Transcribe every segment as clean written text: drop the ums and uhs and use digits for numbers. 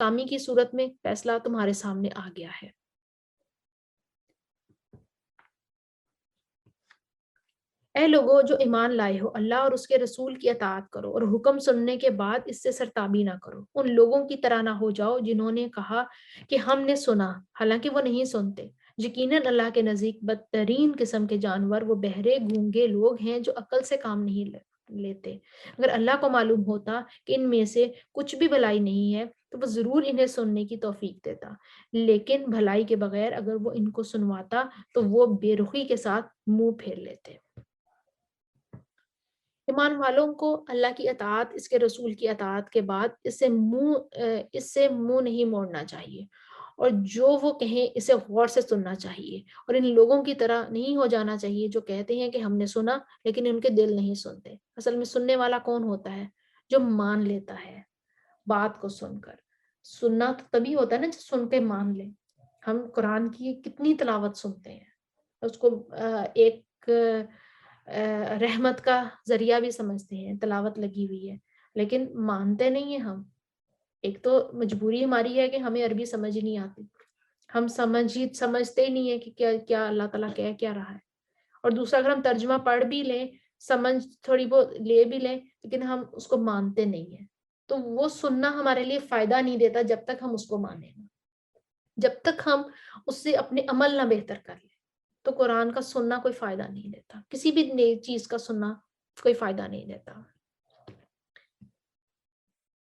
ناکامی کی صورت میں فیصلہ تمہارے سامنے آ گیا ہے۔ اے لوگو جو ایمان لائے ہو، اللہ اور اس کے رسول کی اطاعت کرو اور حکم سننے کے بعد اس سے سرتابی نہ کرو۔ ان لوگوں کی طرح نہ ہو جاؤ جنہوں نے کہا کہ ہم نے سنا، حالانکہ وہ نہیں سنتے۔ یقیناً اللہ کے نزدیک بدترین قسم کے جانور وہ بہرے گونگے لوگ ہیں جو عقل سے کام نہیں لیتے۔ اگر اللہ کو معلوم ہوتا کہ ان میں سے کچھ بھی بھلائی نہیں ہے تو وہ ضرور انہیں سننے کی توفیق دیتا، لیکن بھلائی کے بغیر اگر وہ ان کو سنواتا تو وہ بے رخی کے ساتھ منہ پھیر لیتے۔ ایمان والوں کو اللہ کی اطاعت، اس کے رسول کی اطاعت کے بعد اس سے منہ نہیں موڑنا چاہیے، اور جو وہ کہیں اسے غور سے سننا چاہیے، اور ان لوگوں کی طرح نہیں ہو جانا چاہیے جو کہتے ہیں کہ ہم نے سنا لیکن ان کے دل نہیں سنتے۔ اصل میں سننے والا کون ہوتا ہے؟ جو مان لیتا ہے بات کو سن کر۔ سننا تو تبھی ہوتا ہے نا جو سن کے مان لے۔ ہم قرآن کی کتنی تلاوت سنتے ہیں، اس کو ایک رحمت کا ذریعہ بھی سمجھتے ہیں، تلاوت لگی ہوئی ہے، لیکن مانتے نہیں ہیں ہم۔ ایک تو مجبوری ہماری ہے کہ ہمیں عربی سمجھ نہیں آتی، ہم سمجھتے ہی نہیں ہے کہ کیا اللہ تعالیٰ کہہ کیا رہا ہے، اور دوسرا اگر ہم ترجمہ پڑھ بھی لیں، سمجھ تھوڑی بہت لے بھی لیں، لیکن ہم اس کو مانتے نہیں ہیں۔ تو وہ سننا ہمارے لیے فائدہ نہیں دیتا جب تک ہم اس کو مانیں نا، جب تک ہم اس سے اپنے عمل نہ بہتر کر لیں تو قرآن کا سننا کوئی فائدہ نہیں دیتا، کسی بھی نئی چیز کا سننا کوئی فائدہ نہیں دیتا۔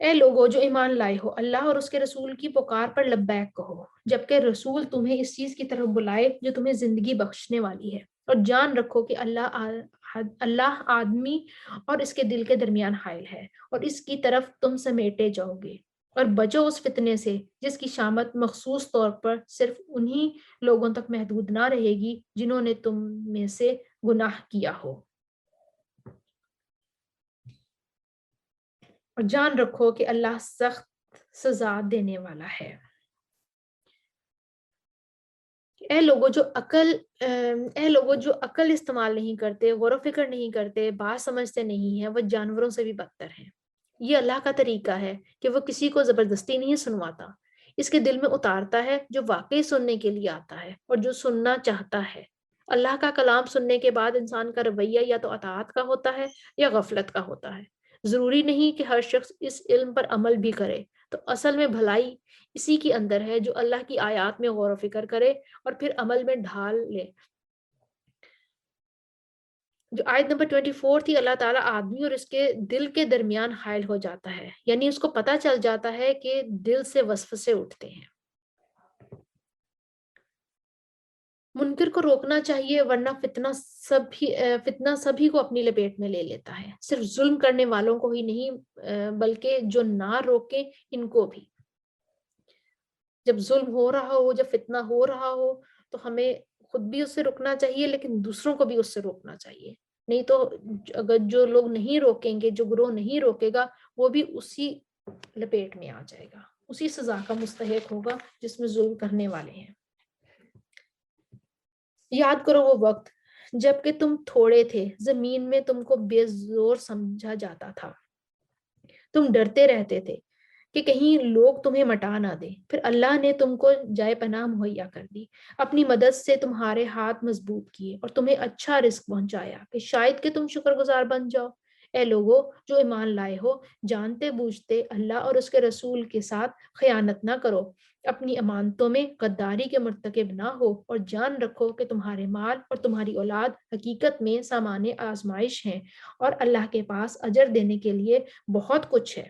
اے لوگو جو ایمان لائے ہو، اللہ اور اس کے رسول کی پکار پر لبیک کہو، جبکہ رسول تمہیں اس چیز کی طرف بلائے جو تمہیں زندگی بخشنے والی ہے، اور جان رکھو کہ اللہ آدمی اور اس کے دل کے درمیان حائل ہے، اور اس کی طرف تم سمیٹے جاؤ گے۔ اور بچو اس فتنے سے جس کی شامت مخصوص طور پر صرف انہی لوگوں تک محدود نہ رہے گی جنہوں نے تم میں سے گناہ کیا ہو، اور جان رکھو کہ اللہ سخت سزا دینے والا ہے۔ اے لوگوں جو عقل استعمال نہیں کرتے، غور و فکر نہیں کرتے، بات سمجھتے نہیں ہیں، وہ جانوروں سے بھی بدتر ہیں۔ یہ اللہ کا طریقہ ہے کہ وہ کسی کو زبردستی نہیں سنواتا، اس کے دل میں اتارتا ہے جو واقعی سننے کے لیے آتا ہے اور جو سننا چاہتا ہے۔ اللہ کا کلام سننے کے بعد انسان کا رویہ یا تو اطاعت کا ہوتا ہے یا غفلت کا ہوتا ہے۔ ضروری نہیں کہ ہر شخص اس علم پر عمل بھی کرے، تو اصل میں بھلائی اسی کے اندر ہے جو اللہ کی آیات میں غور و فکر کرے اور پھر عمل میں ڈھال لے۔ جو آیت نمبر 24 تھی، اللہ تعالیٰ آدمی اور اس کے دل کے درمیان حائل ہو جاتا ہے، یعنی اس کو پتہ چل جاتا ہے کہ دل سے وسوسے اٹھتے ہیں۔ منکر کو روکنا چاہیے ورنہ فتنہ سبھی کو اپنی لپیٹ میں لے لیتا ہے، صرف ظلم کرنے والوں کو ہی نہیں بلکہ جو نہ روکیں ان کو بھی۔ جب ظلم ہو رہا ہو، جب فتنہ ہو رہا ہو تو ہمیں خود بھی اس سے رکنا چاہیے، لیکن دوسروں کو بھی اس سے روکنا چاہیے۔ نہیں تو اگر جو لوگ نہیں روکیں گے، جو گروہ نہیں روکے گا، وہ بھی اسی لپیٹ میں آ جائے گا، اسی سزا کا مستحق ہوگا جس میں ظلم کرنے والے ہیں۔ یاد کرو وہ وقت جب کہ تم تھوڑے تھے، زمین میں تم کو بے زور سمجھا جاتا تھا، تم ڈرتے رہتے تھے کہ کہیں لوگ تمہیں مٹا نہ دیں، پھر اللہ نے تم کو جائے پناہ مہیا کر دی، اپنی مدد سے تمہارے ہاتھ مضبوط کیے اور تمہیں اچھا رزق پہنچایا کہ شاید کہ تم شکر گزار بن جاؤ۔ اے لوگو جو ایمان لائے ہو، جانتے بوجھتے اللہ اور اس کے رسول کے ساتھ خیانت نہ کرو، اپنی امانتوں میں غداری کے مرتکب نہ ہو، اور جان رکھو کہ تمہارے مال اور تمہاری اولاد حقیقت میں سامان آزمائش ہیں، اور اللہ کے پاس اجر دینے کے لیے بہت کچھ ہے۔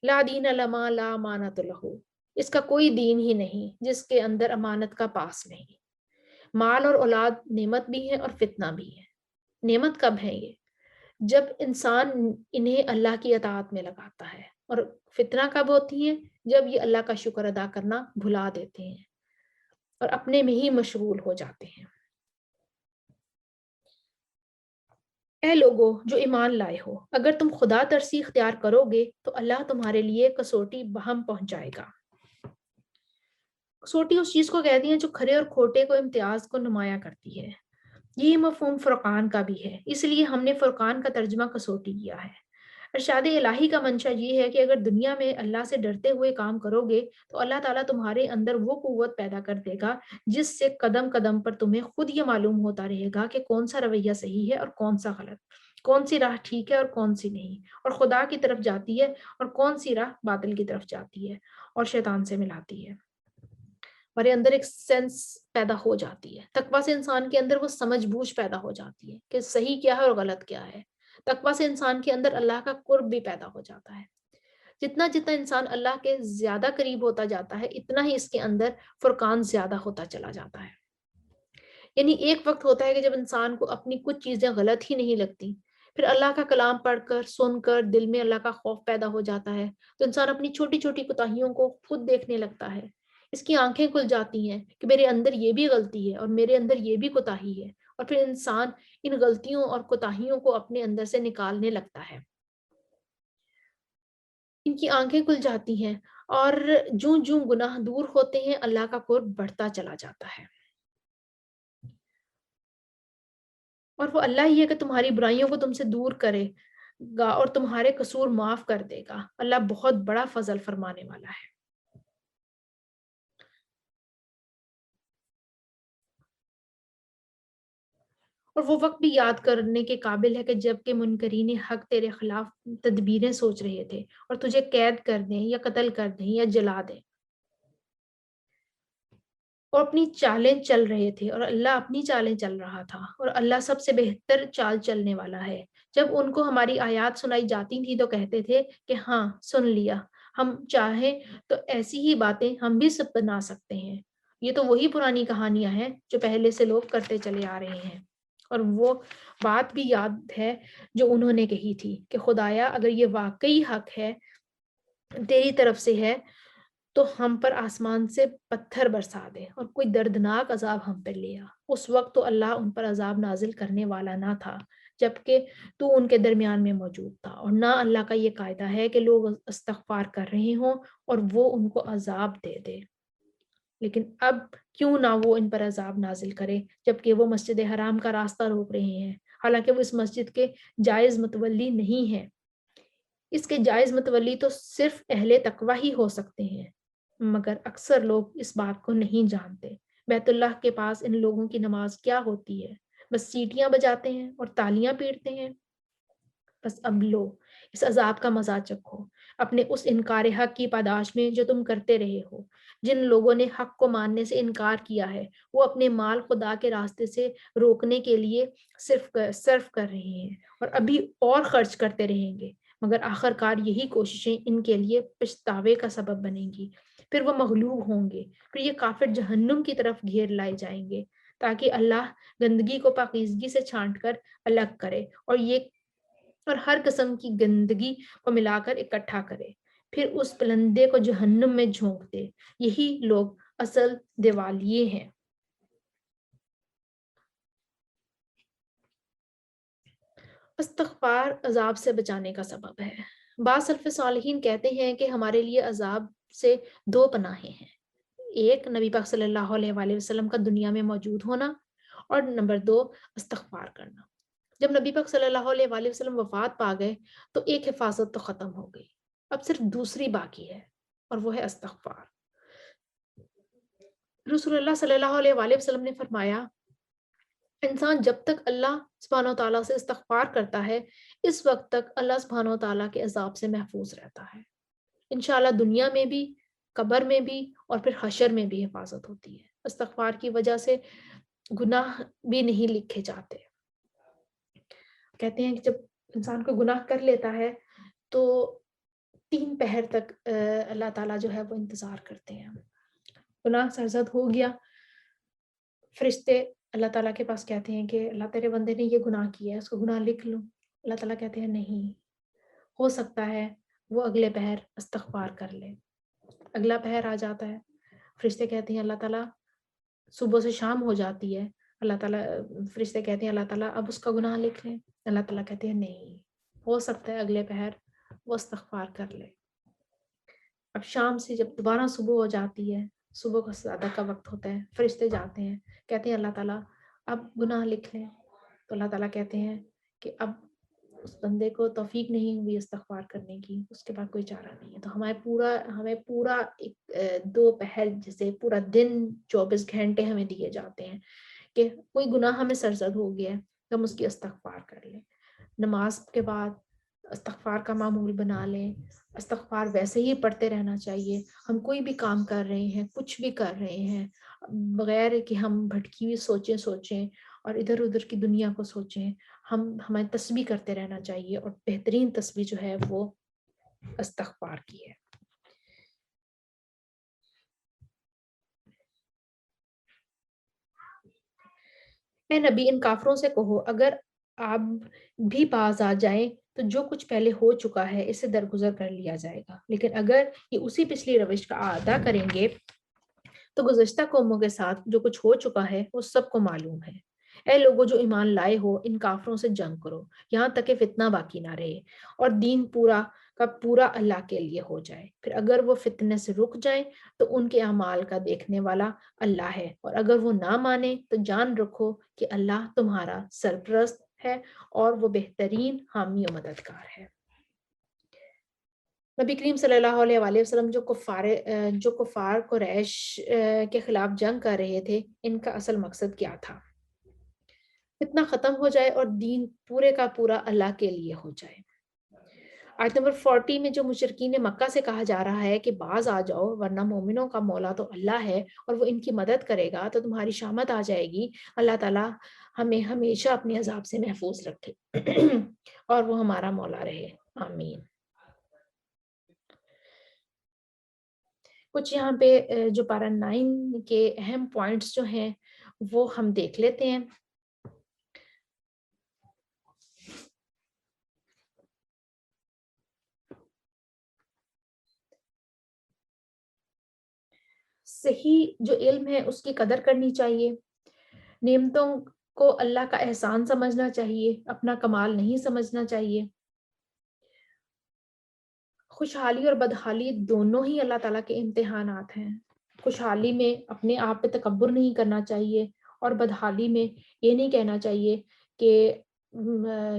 لا دین لما لا امانت لہو، اس کا کوئی دین ہی نہیں جس کے اندر امانت کا پاس نہیں۔ مال اور اولاد نعمت بھی ہے اور فتنہ بھی ہے۔ نعمت کب ہے یہ؟ جب انسان انہیں اللہ کی اطاعت میں لگاتا ہے، اور فتنہ کب ہوتی ہے؟ جب یہ اللہ کا شکر ادا کرنا بھلا دیتے ہیں اور اپنے میں ہی مشغول ہو جاتے ہیں۔ اے لوگو جو ایمان لائے ہو، اگر تم خدا ترسی اختیار کرو گے تو اللہ تمہارے لیے کسوٹی بہم پہنچائے گا۔ کسوٹی اس چیز کو کہتی ہیں جو کھرے اور کھوٹے کو امتیاز کو نمایاں کرتی ہے۔ یہ مفہوم فرقان کا بھی ہے، اس لیے ہم نے فرقان کا ترجمہ کسوٹی کیا ہے۔ ارشاد الہی کا منشا یہ ہے کہ اگر دنیا میں اللہ سے ڈرتے ہوئے کام کرو گے تو اللہ تعالیٰ تمہارے اندر وہ قوت پیدا کر دے گا جس سے قدم قدم پر تمہیں خود یہ معلوم ہوتا رہے گا کہ کون سا رویہ صحیح ہے اور کون سا غلط، کون سی راہ ٹھیک ہے اور کون سی نہیں، اور خدا کی طرف جاتی ہے اور کون سی راہ باطل کی طرف جاتی ہے اور شیطان سے ملاتی ہے۔ ہمارے اندر ایک سینس پیدا ہو جاتی ہے، تقویٰ سے انسان کے اندر وہ سمجھ بوجھ پیدا ہو جاتی ہے کہ صحیح کیا ہے اور غلط کیا ہے۔ تقویٰ سے انسان کے اندر اللہ کا قرب بھی پیدا ہو جاتا ہے۔ جتنا جتنا انسان اللہ کے زیادہ قریب ہوتا جاتا ہے اتنا ہی اس کے اندر فرقان زیادہ ہوتا چلا جاتا ہے۔ یعنی ایک وقت ہوتا ہے کہ جب انسان کو اپنی کچھ چیزیں غلط ہی نہیں لگتی، پھر اللہ کا کلام پڑھ کر سن کر دل میں اللہ کا خوف پیدا ہو جاتا ہے تو انسان اپنی چھوٹی چھوٹی کوتاہیوں کو خود دیکھنے لگتا ہے۔ اس کی آنکھیں کھل جاتی ہیں کہ میرے اندر یہ بھی غلطی ہے اور میرے اندر یہ بھی کوتاہی ہے، اور پھر انسان ان غلطیوں اور کوتاہیوں کو اپنے اندر سے نکالنے لگتا ہے۔ ان کی آنکھیں کھل جاتی ہیں، اور جوں جوں گناہ دور ہوتے ہیں اللہ کا قرب بڑھتا چلا جاتا ہے۔ اور وہ اللہ ہی ہے کہ تمہاری برائیوں کو تم سے دور کرے گا اور تمہارے قصور معاف کر دے گا۔ اللہ بہت بڑا فضل فرمانے والا ہے۔ اور وہ وقت بھی یاد کرنے کے قابل ہے کہ جب کہ منکرین حق تیرے خلاف تدبیریں سوچ رہے تھے اور تجھے قید کر دیں یا قتل کر دیں یا جلا دیں، اور اپنی چالیں چل رہے تھے اور اللہ اپنی چالیں چل رہا تھا، اور اللہ سب سے بہتر چال چلنے والا ہے۔ جب ان کو ہماری آیات سنائی جاتی تھی تو کہتے تھے کہ ہاں سن لیا، ہم چاہیں تو ایسی ہی باتیں ہم بھی سب بنا سکتے ہیں۔ یہ تو وہی پرانی کہانیاں ہیں جو پہلے سے لوگ کرتے چلے آ رہے ہیں، اور وہ بات بھی یاد ہے جو انہوں نے کہی تھی کہ خدایا اگر یہ واقعی حق ہے تیری طرف سے ہے تو ہم پر آسمان سے پتھر برسا دے اور کوئی دردناک عذاب ہم پر لے آ۔ اس وقت تو اللہ ان پر عذاب نازل کرنے والا نہ تھا جبکہ تو ان کے درمیان میں موجود تھا، اور نہ اللہ کا یہ قاعدہ ہے کہ لوگ استغفار کر رہے ہوں اور وہ ان کو عذاب دے دے۔ لیکن اب کیوں نہ وہ ان پر عذاب نازل کرے جبکہ وہ مسجد حرام کا راستہ روک رہے ہیں، حالانکہ وہ اس مسجد کے جائز متولی نہیں ہیں۔ اس کے جائز متولی تو صرف اہل تقوی ہی ہو سکتے ہیں، مگر اکثر لوگ اس بات کو نہیں جانتے۔ بیت اللہ کے پاس ان لوگوں کی نماز کیا ہوتی ہے؟ بس سیٹیاں بجاتے ہیں اور تالیاں پیٹتے ہیں۔ بس اب لو اس عذاب کا مزہ چکھو اپنے اس انکار حق کی پاداش میں جو تم کرتے رہے ہو۔ جن لوگوں نے حق کو ماننے سے انکار کیا ہے وہ اپنے مال خدا کے راستے سے روکنے کے لیے صرف کر رہے ہیں اور ابھی اور خرچ کرتے رہیں گے، مگر آخر کار یہی کوششیں ان کے لیے پچھتاوے کا سبب بنیں گی۔ پھر وہ مغلوب ہوں گے، پھر یہ کافر جہنم کی طرف گھیر لائے جائیں گے تاکہ اللہ گندگی کو پاکیزگی سے چھانٹ کر الگ کرے اور ہر قسم کی گندگی کو ملا کر اکٹھا کرے، پھر اس پلندے کو جہنم میں جھونک دے۔ یہی لوگ اصل دیوالیے ہیں۔ استغفار عذاب سے بچانے کا سبب ہے۔ بعض سلف صالحین کہتے ہیں کہ ہمارے لیے عذاب سے دو پناہیں ہیں، ایک نبی پاک صلی اللہ علیہ وآلہ وسلم کا دنیا میں موجود ہونا، اور نمبر دو استغفار کرنا۔ جب نبی پاک صلی اللہ علیہ وآلہ وسلم وفات پا گئے تو ایک حفاظت تو ختم ہو گئی، اب صرف دوسری باقی ہے اور وہ ہے استغفار۔ رسول اللہ صلی اللہ علیہ وآلہ وسلم نے فرمایا انسان جب تک اللہ سبحانہ و تعالیٰ سے استغفار کرتا ہے اس وقت تک اللہ سبحانہ و تعالیٰ کے عذاب سے محفوظ رہتا ہے، انشاءاللہ دنیا میں بھی، قبر میں بھی، اور پھر حشر میں بھی حفاظت ہوتی ہے۔ استغفار کی وجہ سے گناہ بھی نہیں لکھے جاتے۔ کہتے ہیں کہ جب انسان کو گناہ کر لیتا ہے تو 3 پہر تک اللہ تعالیٰ جو ہے وہ انتظار کرتے ہیں۔ گناہ سرزد ہو گیا، فرشتے اللہ تعالیٰ کے پاس کہتے ہیں کہ اللہ تیرے بندے نے یہ گناہ کیا ہے، اس کو گناہ لکھ لوں۔ اللہ تعالیٰ کہتے ہیں نہیں، ہو سکتا ہے وہ اگلے پہر استغفار کر لے۔ اگلا پہر آ جاتا ہے، فرشتے کہتے ہیں اللہ تعالیٰ صبح سے شام ہو جاتی ہے، اللہ تعالیٰ فرشتے کہتے ہیں اللہ تعالیٰ اب اس کا گناہ لکھ لیں۔ اللہ تعالیٰ کہتے ہیں نہیں، ہو سکتا ہے اگلے پہر وہ استغفار کر لے۔ اب شام سے جب دوبارہ صبح ہو جاتی ہے، صبح کا زیادہ کا وقت ہوتا ہے، فرشتے جاتے ہیں کہتے ہیں اللہ تعالیٰ اب گناہ لکھ لیں تو اللہ تعالیٰ کہتے ہیں کہ اب اس بندے کو توفیق نہیں ہوئی استغفار کرنے کی، اس کے بعد کوئی چارہ نہیں ہے. تو ہمیں پورا ایک 2 پہر جیسے پورا دن 24 گھنٹے ہمیں دیے جاتے ہیں کہ کوئی گناہ ہمیں سرزد ہو گیا ہے تو ہم اس کی استغفار کر لیں. نماز کے بعد استغفار کا معمول بنا لیں. استغفار ویسے ہی پڑھتے رہنا چاہیے. ہم کوئی بھی کام کر رہے ہیں، کچھ بھی کر رہے ہیں، بغیر کہ ہم بھٹکی ہوئی سوچیں اور ادھر ادھر کی دنیا کو سوچیں، ہمیں تسبیح کرتے رہنا چاہیے. اور بہترین تسبیح جو ہے وہ استغفار کی ہے. اے نبی، ان کافروں سے کہو اگر آپ بھی باز آ جائیں تو جو کچھ پہلے ہو چکا ہے اسے درگزر کر لیا جائے گا، لیکن اگر یہ اسی پچھلی روش کا اعادہ کریں گے تو گزشتہ قوموں کے ساتھ جو کچھ ہو چکا ہے وہ سب کو معلوم ہے. اے لوگوں جو ایمان لائے ہو، ان کافروں سے جنگ کرو یہاں تک کہ فتنہ باقی نہ رہے اور دین پورا کا پورا اللہ کے لیے ہو جائے. پھر اگر وہ فتنے سے رک جائیں تو ان کے اعمال کا دیکھنے والا اللہ ہے، اور اگر وہ نہ مانے تو جان رکھو کہ اللہ تمہارا سرپرست ہے اور وہ بہترین حامی و مددگار ہے. نبی کریم صلی اللہ علیہ وآلہ وسلم جو کفار قریش کے خلاف جنگ کر رہے تھے، ان کا اصل مقصد کیا تھا؟ فتنہ ختم ہو جائے اور دین پورے کا پورا اللہ کے لیے ہو جائے. آیت نمبر 40 میں جو مشرکین مکہ سے کہا جا رہا ہے کہ باز آ جاؤ ورنہ مومنوں کا مولا تو اللہ ہے اور وہ ان کی مدد کرے گا تو تمہاری شامت آ جائے گی. اللہ تعالیٰ ہمیں ہمیشہ اپنے عذاب سے محفوظ رکھے اور وہ ہمارا مولا رہے. آمین. کچھ یہاں پہ جو پارا 9 کے اہم پوائنٹس جو ہیں وہ ہم دیکھ لیتے ہیں. صحیح جو علم ہے اس کی قدر کرنی چاہیے. نعمتوں کو اللہ کا احسان سمجھنا چاہیے، اپنا کمال نہیں سمجھنا چاہیے. خوشحالی اور بدحالی دونوں ہی اللہ تعالیٰ کے امتحانات ہیں. خوشحالی میں اپنے آپ پہ تکبر نہیں کرنا چاہیے اور بدحالی میں یہ نہیں کہنا چاہیے کہ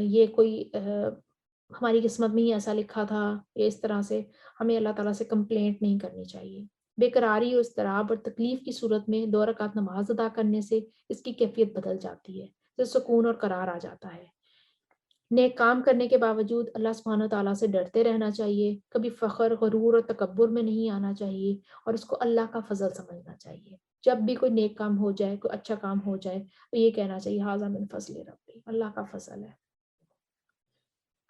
یہ کوئی ہماری قسمت میں ہی ایسا لکھا تھا. اس طرح سے ہمیں اللہ تعالیٰ سے کمپلینٹ نہیں کرنی چاہیے. بے قراری اور اضطراب اور تکلیف کی صورت میں 2 رکعت نماز ادا کرنے سے اس کی کیفیت بدل جاتی ہے، تو سکون اور قرار آ جاتا ہے. نیک کام کرنے کے باوجود اللہ سبحانہ تعالیٰ سے ڈرتے رہنا چاہیے. کبھی فخر، غرور اور تکبر میں نہیں آنا چاہیے اور اس کو اللہ کا فضل سمجھنا چاہیے. جب بھی کوئی نیک کام ہو جائے، کوئی اچھا کام ہو جائے تو یہ کہنا چاہیے ھذا من فضل ربی، اللہ کا فضل ہے.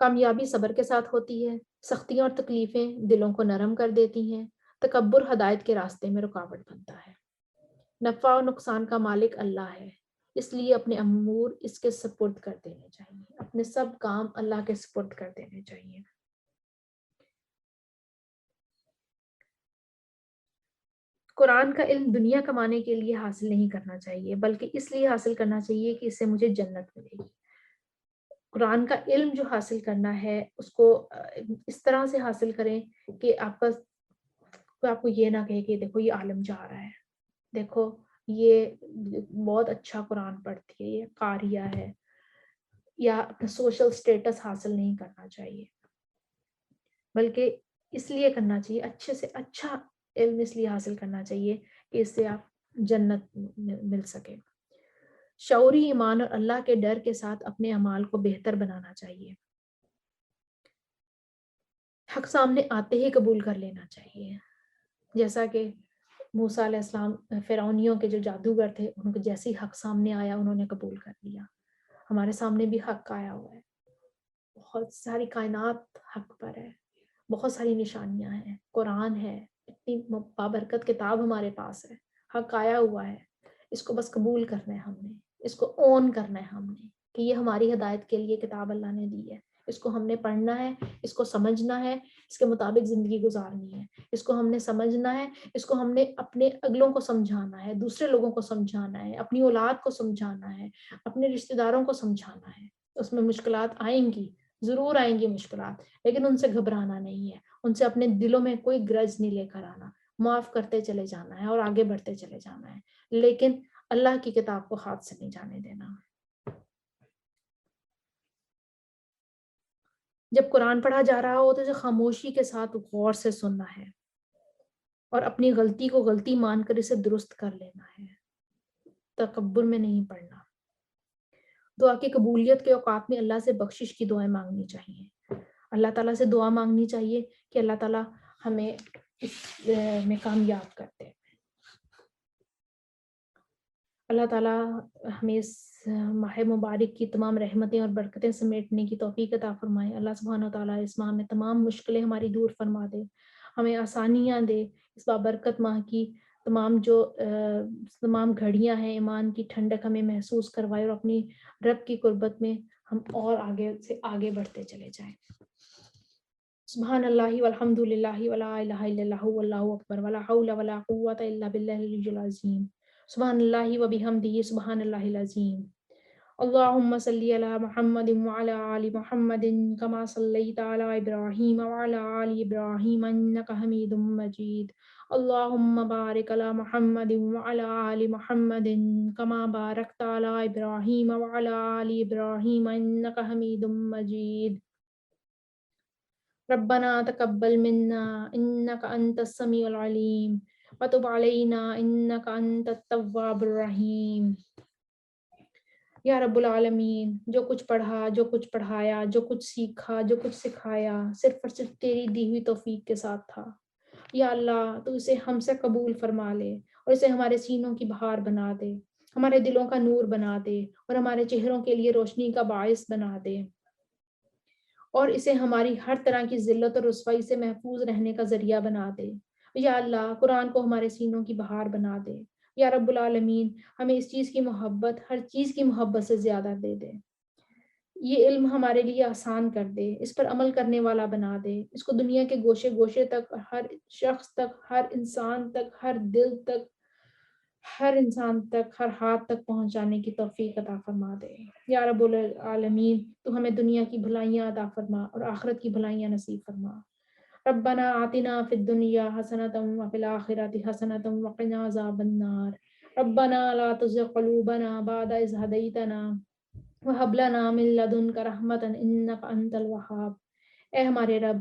کامیابی صبر کے ساتھ ہوتی ہے. سختیاں اور تکلیفیں دلوں کو نرم کر دیتی ہیں. تکبر ہدایت کے راستے میں رکاوٹ بنتا ہے. نفع و نقصان کا مالک اللہ ہے، اس لیے اپنے امور اس کے سپرد کر دینے چاہیے. اپنے سب کام اللہ کے سپرد کر دینے چاہیے. قرآن کا علم دنیا کمانے کے لیے حاصل نہیں کرنا چاہیے، بلکہ اس لیے حاصل کرنا چاہیے کہ اس سے مجھے جنت ملے گی. قرآن کا علم جو حاصل کرنا ہے اس کو اس طرح سے حاصل کریں کہ آپ کو یہ نہ کہے کہ دیکھو یہ عالم جا رہا ہے، دیکھو یہ بہت اچھا قرآن پڑھتی ہے، یہ قاریہ ہے. یا اپنا سوشل سٹیٹس حاصل نہیں کرنا چاہیے، بلکہ اس لیے کرنا چاہیے اچھے سے اچھا علم اس لیے حاصل کرنا چاہیے کہ اس سے آپ جنت مل سکے. شعوری ایمان اور اللہ کے ڈر کے ساتھ اپنے اعمال کو بہتر بنانا چاہیے. حق سامنے آتے ہی قبول کر لینا چاہیے، جیسا کہ موسیٰ علیہ السلام فرعونیوں کے جو جادوگر تھے ان کو جیسے ہی حق سامنے آیا انہوں نے قبول کر لیا. ہمارے سامنے بھی حق آیا ہوا ہے، بہت ساری کائنات حق پر ہے، بہت ساری نشانیاں ہیں، قرآن ہے، اتنی بابرکت کتاب ہمارے پاس ہے. حق آیا ہوا ہے، اس کو بس قبول کرنا ہے ہم نے، اس کو اون کرنا ہے ہم نے کہ یہ ہماری ہدایت کے لیے کتاب اللہ نے دی ہے. اس کو ہم نے پڑھنا ہے، اس کو سمجھنا ہے، اس کے مطابق زندگی گزارنی ہے. اس کو ہم نے سمجھنا ہے، اس کو ہم نے اپنے اگلوں کو سمجھانا ہے، دوسرے لوگوں کو سمجھانا ہے، اپنی اولاد کو سمجھانا ہے، اپنے رشتہ داروں کو سمجھانا ہے. اس میں مشکلات آئیں گی، ضرور آئیں گی مشکلات، لیکن ان سے گھبرانا نہیں ہے. ان سے اپنے دلوں میں کوئی گرج نہیں لے کر آنا، معاف کرتے چلے جانا ہے اور آگے بڑھتے چلے جانا ہے. لیکن اللہ کی کتاب کو ہاتھ سے نہیں جانے دینا۔ جب قرآن پڑھا جا رہا ہو تو اسے خاموشی کے ساتھ غور سے سننا ہے اور اپنی غلطی کو غلطی مان کر اسے درست کر لینا ہے، تکبر میں نہیں پڑھنا۔ دعا کی قبولیت کے اوقات میں اللہ سے بخشش کی دعائیں مانگنی چاہیے، اللہ تعالیٰ سے دعا مانگنی چاہیے کہ اللہ تعالیٰ ہمیں اس میں کامیاب کر دے۔ اللہ تعالیٰ ہمیں اس ماہ مبارک کی تمام رحمتیں اور برکتیں سمیٹنے کی توفیق عطا فرمائے۔ اللہ سبحانہ وتعالیٰ اس ماہ میں تمام مشکلیں ہماری دور فرما دے، ہمیں آسانیاں دے۔ اس بابرکت ماہ کی تمام گھڑیاں ہیں ایمان کی ٹھنڈک ہمیں محسوس کروائے اور اپنی رب کی قربت میں ہم اور آگے سے آگے بڑھتے چلے جائیں۔ سبحان اللہ والحمد للہ ولا الہ الا اللہ واللہ اکبر ولا حول ولا قوۃ الا باللہ العلی العظیم۔ سبحان اللہ وبحمدہ سبحان اللہ العظیم۔ اللہم صلی علی محمد وعلی آل محمد کما صلیت علی ابراہیم وعلی آل ابراہیم انک حمید مجید۔ اللہم بارک علی محمد وعلی آل محمد کما بارکت علی ابراہیم وعلی آل ابراہیم انک حمید مجید۔ ربنا تقبل منا انك انت السميع العليم وتب علينا انك انت التواب الرحیم۔ یا رب العالمین، جو کچھ پڑھا، جو کچھ پڑھایا، جو کچھ سیکھا، جو کچھ سکھایا، صرف اور صرف تیری دی ہوئی توفیق کے ساتھ تھا۔ یا اللہ تو اسے ہم سے قبول فرما لے اور اسے ہمارے سینوں کی بہار بنا دے، ہمارے دلوں کا نور بنا دے اور ہمارے چہروں کے لیے روشنی کا باعث بنا دے، اور اسے ہماری ہر طرح کی ذلت اور رسوائی سے محفوظ رہنے کا ذریعہ بنا دے۔ یا اللہ قرآن کو ہمارے سینوں کی بہار بنا دے۔ یا رب العالمین ہمیں اس چیز کی محبت ہر چیز کی محبت سے زیادہ دے دے۔ یہ علم ہمارے لیے آسان کر دے، اس پر عمل کرنے والا بنا دے، اس کو دنیا کے گوشے گوشے تک، ہر شخص تک، ہر انسان تک، ہر دل تک، ہر انسان تک، ہر ہاتھ تک پہنچانے کی توفیق عطا فرما دے۔ یا رب العالمین تو ہمیں دنیا کی بھلائیاں عطا فرما اور آخرت کی بھلائیاں نصیب فرما۔ ربنا آتنا فی الدنیا حسنۃ وفی الآخرۃ حسنۃ وقنا عذاب النار۔ ربنا لا تزغ قلوبنا بعد اذ ہدیتنا وہب لنا من لدنک رحمۃ انک انت الوہاب۔ اے ہمارے رب،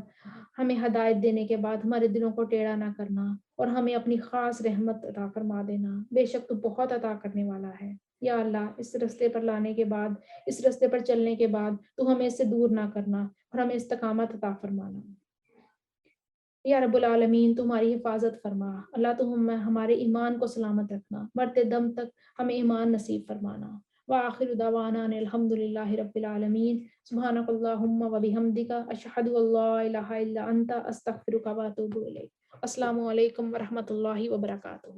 ہمیں ہدایت دینے کے بعد ہمارے دلوں کو ٹیڑھا نہ کرنا اور ہمیں اپنی خاص رحمت عطا فرما دینا، بے شک تو بہت عطا کرنے والا ہے۔ یا اللہ اس رستے پر لانے کے بعد، اس رستے پر چلنے کے بعد تو ہمیں اس سے دور نہ کرنا اور ہمیں استقامت عطا فرمانا۔ یا رب العالمین تمہاری حفاظت فرما، اللہ تو ہمارے ایمان کو سلامت رکھنا، مرتے دم تک ہمیں ایمان نصیب فرمانا۔ وآخر دعوانا ان الحمد للہ رب العالمین۔ سبحانک اللہم وبحمدک اشہد ان لا الہ الا انت استغفرک واتوب الیک۔ السلام علیکم ورحمۃ اللہ وبرکاتہ۔